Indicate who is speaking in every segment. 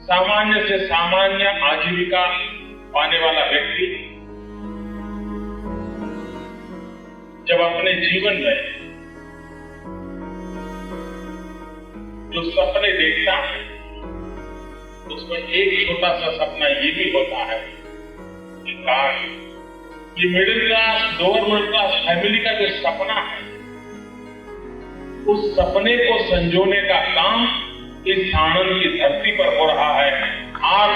Speaker 1: सामान्य से सामान्य आजीविका पाने वाला व्यक्ति जब अपने जीवन में जो सपने देखता है उसमें एक छोटा सा सपना ये भी होता है कि काश ये middle class lower middle class family का जो सपना है उस सपने को संजोने का काम इस साणंद की धरती पर हो रहा है। आज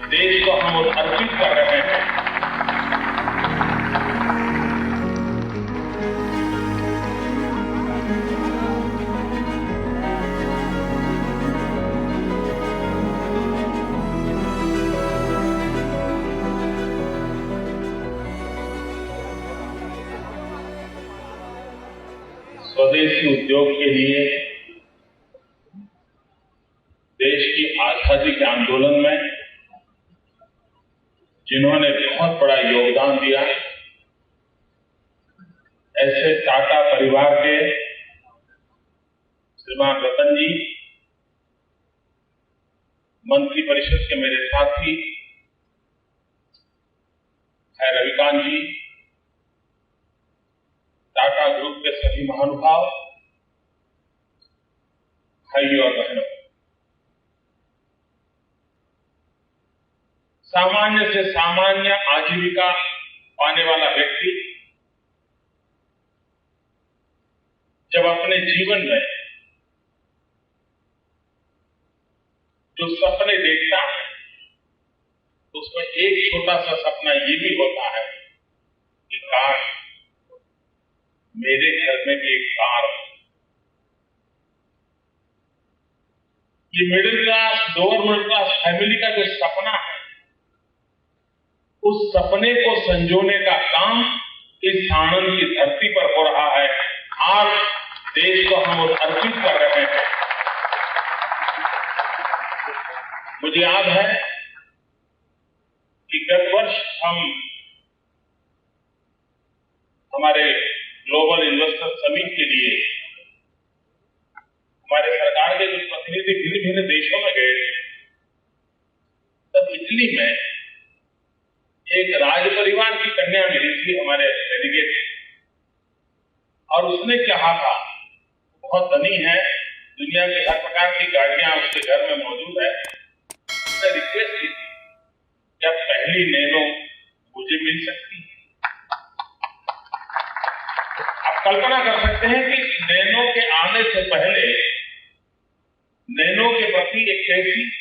Speaker 1: देश को हम अर्पित कर रहे हैं। स्वदेशी उद्योग के लिए देश की आजादी के आंदोलन में जिन्होंने बहुत बड़ा योगदान दिया, ऐसे टाटा परिवार के श्रीमान रतन जी, मंत्री परिषद के मेरे साथी है रविकांत जी, टाटा ग्रुप के सभी महानुभाव, भाइयों और बहनों, सामान्य से सामान्य आजीविका पाने वाला व्यक्ति जब अपने जीवन में जो सपने देखता है तो उसमें एक छोटा सा सपना ये भी होता है कि काश मेरे घर में भी एक कार हो। ये middle class lower middle class family का जो सपना है उस सपने को संजोने का काम इस साणंद की धरती पर हो रहा है। आज देश को हम अर्पित कर रहे हैं। मुझे याद है कि गत वर्ष हम हमारे ग्लोबल इन्वेस्टर समिट के लिए हमारे सरकार के कुछ प्रतिनिधि भिन्न भिन्न देशों में गए थे। तब इटली में एक राज परिवार की कन्या मिली थी हमारे डेलीगेट, और उसने कहा था, बहुत धनी है, दुनिया के हर प्रकार की गाड़ियां उसके घर में मौजूद है। उसने रिक्वेस्ट की थी, क्या पहली नैनो मुझे मिल सकती है? आप कल्पना कर सकते हैं कि नैनो के आने से पहले नैनो के प्रति एक कैसी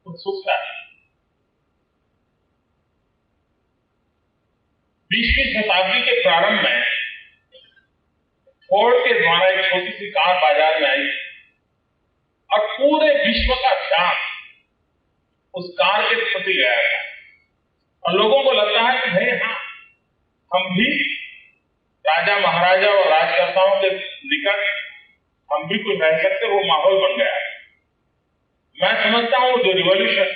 Speaker 1: उत्सुकता है। 20वीं शताब्दी के प्रारंभ में फोर्ड के द्वारा एक छोटी सी कार बाजार में आई और पूरे विश्व का ध्यान उस कार के प्रति गया था, और लोगों को लगता है कि भाई हाँ, हम भी राजा महाराजा और राजकर्ताओं के निकट हम भी कुछ रह सकते, वो माहौल बन गया है। मैं समझता हूं जो रिवॉल्यूशन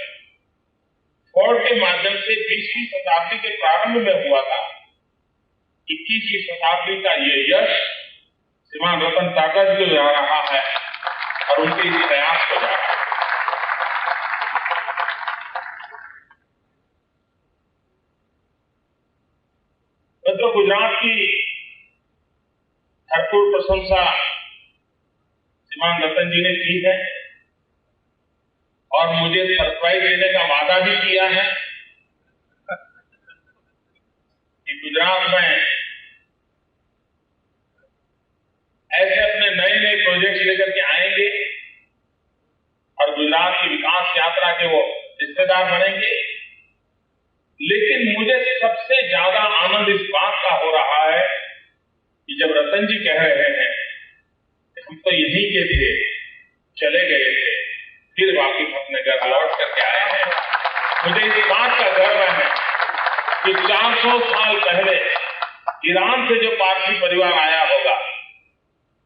Speaker 1: फोर्ड के माध्यम से 20वीं शताब्दी के प्रारंभ में हुआ था, 21वीं शताब्दी का ये यश श्रीमान रतन टाटा जी को जा रहा है और उनके इस प्रयास को जा रहा है। मित्रों, गुजरात की भरपूर प्रशंसा श्रीमान रतन जी ने की है और मुझे सरप्राइज देने का वादा भी किया है कि गुजरात में ऐसे अपने नए नए प्रोजेक्ट्स लेकर के आएंगे और गुजरात की विकास यात्रा के वो हिस्सेदार बनेंगे। लेकिन मुझे सबसे ज्यादा आनंद इस बात का हो रहा है कि जब रतन जी कह रहे हैं कि हम तो यहीं के थे, चले गए थे, फिर वापिस अपने घर लौट करके आए हैं। मुझे इस बात का गर्व है कि 400 साल पहले ईरान से जो पारसी परिवार आया होगा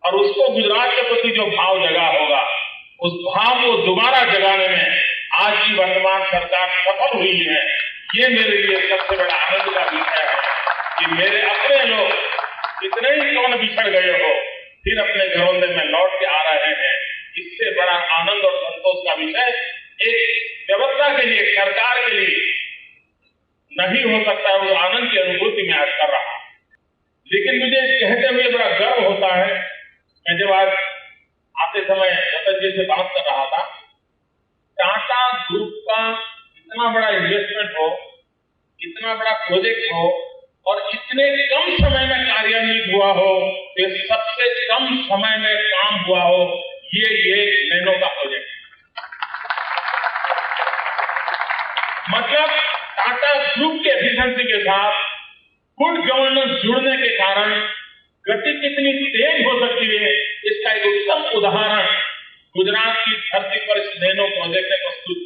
Speaker 1: और उसको गुजरात के प्रति जो भाव जगा होगा, उस भाव को दोबारा जगाने में आज की वर्तमान सरकार सफल हुई है। ये मेरे लिए सबसे बड़ा आनंद का विषय है कि मेरे अपने लोग इतने ही कौन बिछड़ गए हो, फिर अपने घरों में लौट के आ रहे हैं। इससे बड़ा आनंद और संतोष का विषय एक के लिए, सरकार के लिए नहीं हो सकता, वो आनंद की अनुभूति में आज कर रहा। लेकिन मुझे कहते हुए बड़ा गर्व होता है, मैं जब आज आते समय रतन जी से बात कर रहा था, टाटा ग्रुप का इतना बड़ा इन्वेस्टमेंट हो, इतना बड़ा प्रोजेक्ट हो और इतने कम समय में कार्यान्वित हुआ हो, ये सबसे कम समय में काम हुआ हो, ये नैनो का प्रोजेक्ट है। मतलब टाटा ग्रुप के एफिशिएंसी के साथ गुड गवर्नेंस जुड़ने के कारण गति कितनी तेज हो सकती है, इसका एक उत्तम उदाहरण गुजरात की धरती पर इस नैनो प्रोजेक्ट ने प्रस्तुत